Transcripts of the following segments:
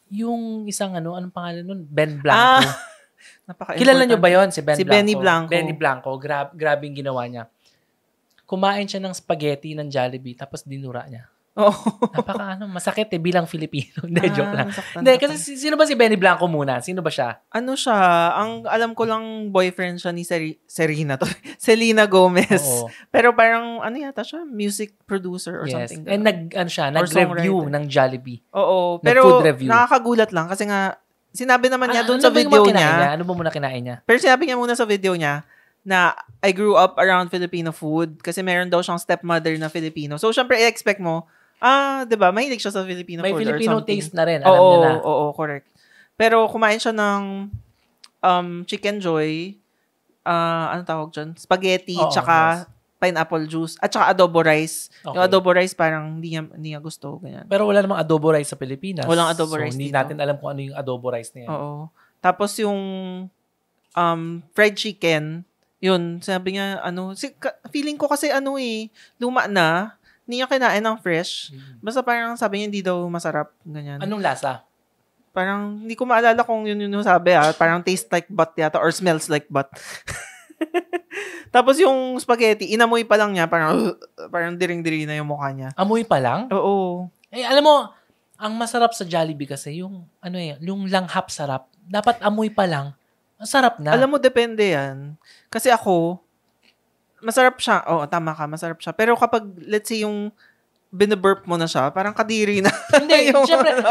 yung isang anong pangalan nun? Ben Blanco. Kilala nyo ba yon si Ben si Blanco? Benny Blanco. Benny Blanco. Grabe yung ginawa niya. Kumain siya ng spaghetti ng Jollibee tapos dinura niya. Masakit bilang Filipino. Hindi, joke lang. Hindi, kasi sino ba si Benny Blanco muna? Sino ba siya? Ano siya? Ang alam ko lang boyfriend siya ni Selena Gomez. Oo. Pero parang yata siya? Music producer or something. And nag-review ng Jollibee. Oo. Pero nakakagulat lang kasi nga sinabi naman niya doon sa video niya. Ano ba muna kinain niya? Pero sinabi niya muna sa video niya na I grew up around Filipino food kasi meron daw siyang stepmother na Filipino. So, syempre, i-expect mo, diba, mahilig siya sa Filipino food or something. May Filipino taste na rin, alam niya na. Oo, correct. Pero kumain siya ng Chicken Joy, ano tawag dyan? Spaghetti, tsaka pineapple juice, at tsaka adobo rice. Okay. Yung adobo rice parang hindi niya gusto. Ganyan. Pero wala namang adobo rice sa Pilipinas. Walang adobo rice hindi natin alam kung ano yung adobo rice na yan. Oo. Tapos yung fried chicken, yun, sabi niya, feeling ko kasi luma na, hindi niya kinain ng fresh. Basta parang sabi niya hindi daw masarap, ganyan. Anong lasa? Parang, hindi ko maalala kung yun sabi parang taste like butt yata or smells like butt. Tapos yung spaghetti, inamoy pa lang niya, parang diring-diri na yung mukha niya. Amoy pa lang? Oo. Alam mo, ang masarap sa Jollibee kasi, yung langhap sarap, dapat amoy pa lang. Masarap na. Alam mo, depende yan. Kasi ako, masarap siya. Oo, tama ka, masarap siya. Pero kapag, let's say, yung binaburp mo na siya, parang kadiri na. Hindi,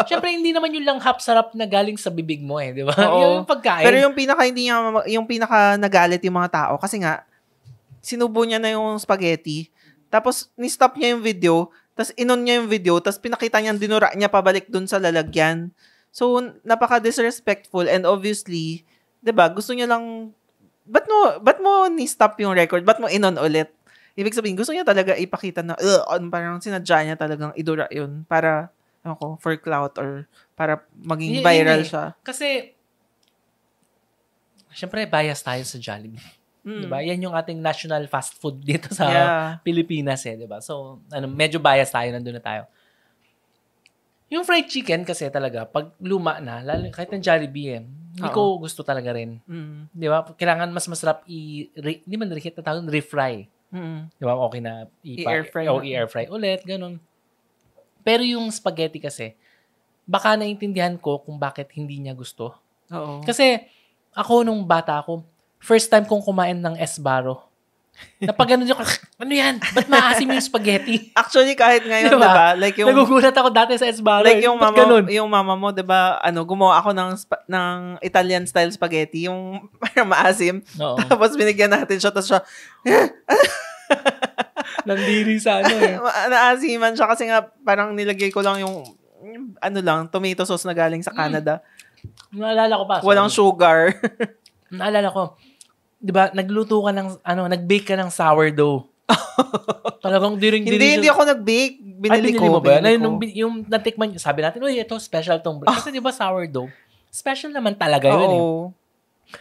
syempre, hindi naman yung langhap sarap na galing sa bibig mo di ba? Yung pagkain. Pero yung pinaka nagalit yung mga tao, kasi nga, sinubo niya na yung spaghetti, tapos ni-stop niya yung video, tapos inon niya yung video, tapos pinakita niya, dinura niya pabalik dun sa lalagyan. So, napaka-disrespectful, and obviously, diba, gusto niya lang, ba't mo ni-stop yung record? Ba't mo inon ulit? Ibig sabihin, gusto niya talaga ipakita na, parang sinadya niya talagang idura yun para, for clout or para maging viral siya. Kasi, syempre, bias tayo sa Jollibee. Diba? Yan yung ating national fast food dito sa Pilipinas diba? So, medyo bias tayo, nandun na tayo. Yung fried chicken kasi talaga, pag luma na, lalo kahit ng Jollibee hindi ko gusto talaga rin. Di ba? Kailangan mas masarap hindi man reheat na tawag, refry. Di ba? Okay na i-air fry ulit, ganun. Pero yung spaghetti kasi, baka naintindihan ko kung bakit hindi niya gusto. Oo. Kasi, ako nung bata ako, first time kong kumain ng Sbarro. Napag ano yan? Ba't maasim yung spaghetti? Actually, kahit ngayon, diba? Like yung, nagugulat ako dati sa Sbarro. Like yung mama mo, diba, gumawa ako ng Italian style spaghetti, yung parang maasim. Oo. Tapos binigyan natin siya, tapos siya, nandiri sa naasiman siya kasi nga parang nilagay ko lang yung tomato sauce na galing sa Canada. Naalala ko pa. Walang sugar. Naalala ko, di ba, nagluto ka ng, nag-bake ka ng sourdough. Talagang Hindi ako nag-bake. Binili ko. Mo ba? Yung natikman, sabi natin, ito, special tong bread. Kasi di ba sourdough, special naman talaga yun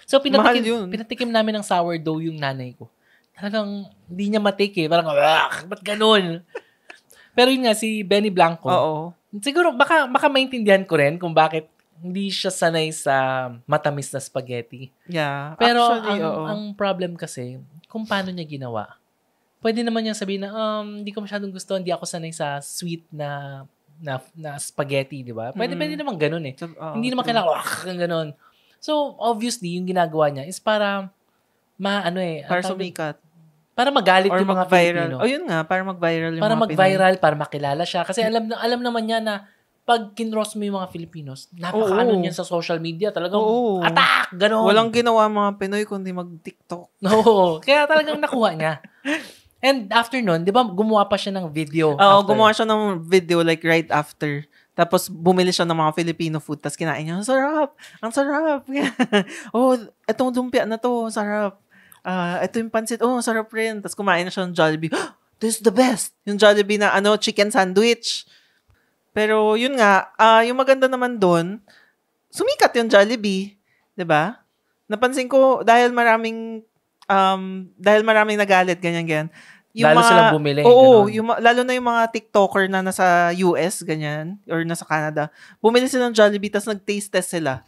So, pinatikim namin ng sourdough yung nanay ko. Talagang, hindi niya matake Parang, ba't ganun? Pero yun nga, si Benny Blanco. Siguro, baka maintindihan ko rin kung bakit hindi siya sanay sa matamis na spaghetti. Yeah. Pero actually, ang problem kasi, kung paano niya ginawa. Pwede naman niya sabihin na, hindi ko masyadong gusto, hindi ako sanay sa sweet na spaghetti, di ba? Pwede naman ganun hindi naman kailangan ganun. So, obviously, yung ginagawa niya is para para sumikat. Para magalit yung mga Filipino. Yun nga, para mag-viral yung para mga mag-viral, para makilala siya. Kasi alam naman niya na pag kinross mo yung mga Filipinos, napaka-ano niyan sa social media. Talagang attack! Ganon. Walang ginawa mga Pinoy kundi mag-TikTok. Oo. Kaya talagang nakuha niya. And after nun, di ba, gumawa pa siya ng video. Gumawa siya ng video like right after. Tapos bumili siya ng mga Filipino food. Tapos kinain niya, ang sarap. Itong lumpia na to, sarap. Ito yung pansit, sarap rin. Tapos kumain na siya ng Jollibee. This is the best. Yung Jollibee na chicken sandwich. Pero yun nga, yung maganda naman doon, sumikat yung Jollibee, 'di ba? Napansin ko dahil maraming nagalit ganyan. lalo silang bumili. Oo, lalo na yung mga TikToker na nasa US, ganyan, or nasa Canada. Bumili sila ng Jollibee, tapos nag-taste test sila.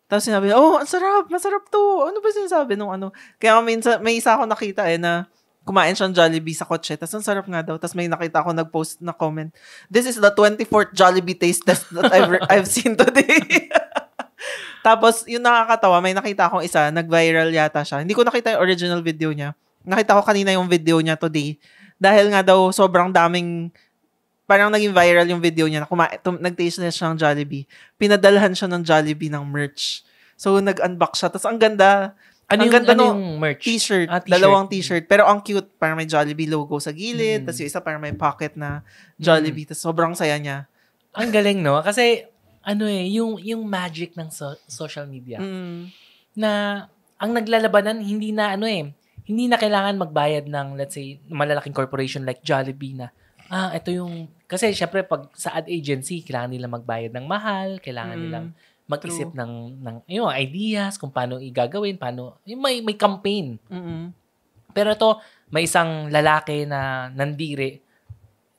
Tapos sinabi, ang sarap, masarap to. Ano ba sinasabi nung ano? Kaya minsan, may isa ako nakita na kumain siya ng Jollibee sa kotse, tapos ang sarap nga daw. Tapos may nakita ako nag-post na comment, this is the 24th Jollibee taste test that I've seen today. Tapos, yung nakakatawa, may nakita akong isa, nag-viral yata siya. Hindi ko nakita yung original video niya. Nakita ko kanina yung video niya today. Dahil nga daw, sobrang daming, parang naging viral yung video niya. Nag-taste na siya ng Jollibee. Pinadalhan siya ng Jollibee ng merch. So, nag-unbox siya. Tapos, ang ganda. Ang ganda yung merch? T-shirt. Dalawang t-shirt. Pero ang cute. Parang may Jollibee logo sa gilid. Tapos yung isa parang may pocket na Jollibee. Tapos, sobrang saya niya. Ang galing, no? Kasi, yung magic ng social media na ang naglalabanan hindi na kailangan magbayad ng, let's say, malalaking corporation like Jollibee na ito yung, kasi syempre pag sa ad agency kailangan nila magbayad ng mahal, kailangan nilang mag-isip ng yung ideas kung paano igagawin, paano may campaign. Pero ito may isang lalaki na nandiri,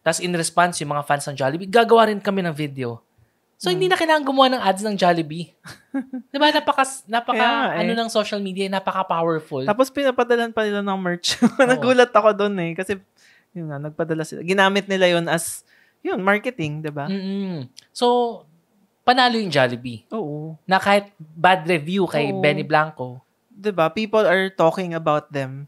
tapos in response yung mga fans ng Jollibee, gagawa rin kami ng video. So, hindi na kailangan gumawa ng ads ng Jollibee. Diba? Ng social media, napaka-powerful. Tapos, pinapadalan pa nila ng merch. Nagulat ako doon kasi, yun nga, nagpadala sila. Ginamit nila yun as, marketing, diba? So, panalo yung Jollibee. Oo. Na kahit bad review kay Benny Blanco. Diba? People are talking about them.